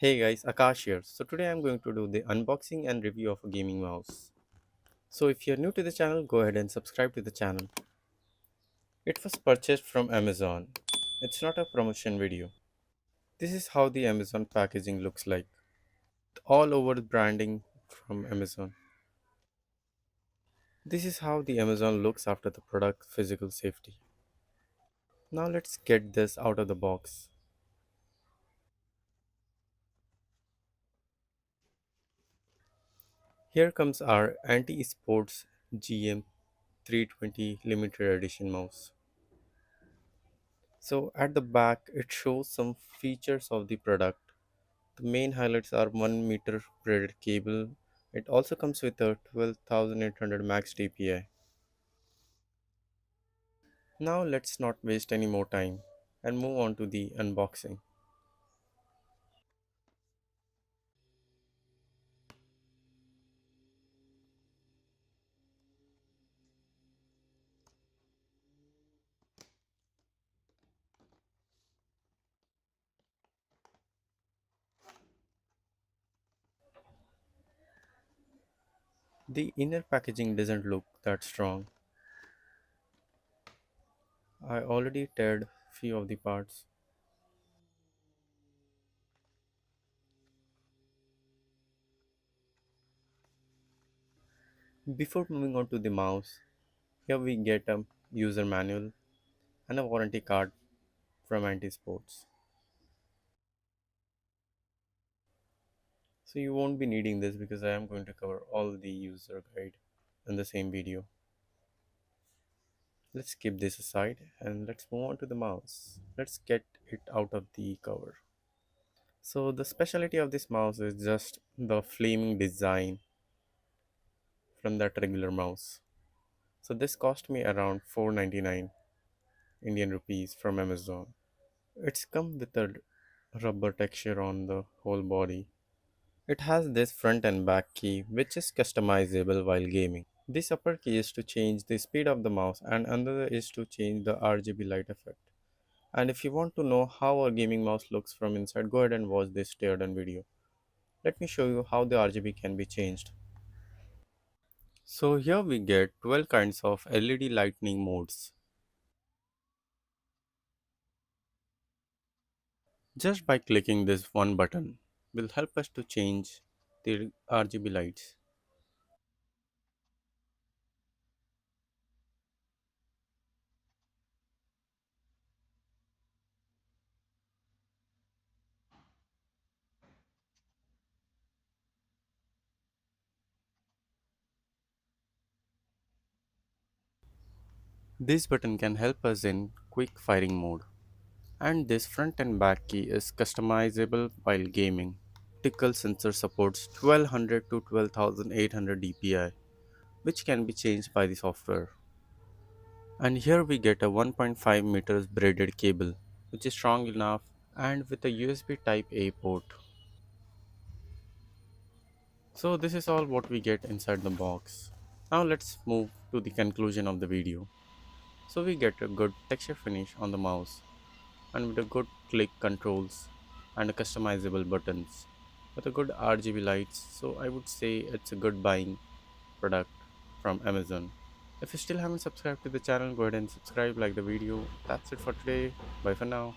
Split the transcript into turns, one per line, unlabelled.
Hey guys, Akash here. So today I'm going to do the unboxing and review of a gaming mouse. So if you're new to the channel, go ahead and subscribe to the channel. It was purchased from Amazon. It's not a promotion video. This is how the Amazon packaging looks like. All over branding from Amazon. This is how the Amazon looks after the product physical safety. Now let's get this out of the box. Here comes our anti-sports GM320 limited edition mouse. So at the back, it shows some features of the product. The main highlights are 1 meter braided cable. It also comes with a 12,800 max DPI. Now let's not waste any more time and move on to the unboxing. The inner packaging doesn't look that strong. I already teared few of the parts. Before moving on to the mouse, here we get a user manual and a warranty card from Anti Sports. So you won't be needing this because I am going to cover all the user guide in the same video. Let's keep this aside and let's move on to the mouse. Let's get it out of the cover. So the specialty of this mouse is just the flaming design from that regular mouse. So this cost me around 499 Indian rupees from Amazon. It's come with a rubber texture on the whole body. It has this front and back key which is customizable while gaming. This upper key is to change the speed of the mouse and another is to change the RGB light effect. And if you want to know how a gaming mouse looks from inside, go ahead and watch this teardown video. Let me show you how the RGB can be changed. So here we get 12 kinds of LED lightning modes. Just by clicking this one button will help us to change the RGB lights. This button can help us in quick firing mode. And this front and back key is customizable while gaming. Optical sensor supports 1200 to 12800 dpi, which can be changed by the software. And here we get a 1.5 meters braided cable, which is strong enough and with a USB type A port. So this is all what we get inside the box. Now let's move to the conclusion of the video. So we get a good texture finish on the mouse and with a good click controls and a customizable buttons with a good RGB lights. So I would say it's a good buying product from Amazon. If you still haven't subscribed to the channel, go ahead and subscribe, like the video. That's it for today. Bye for now.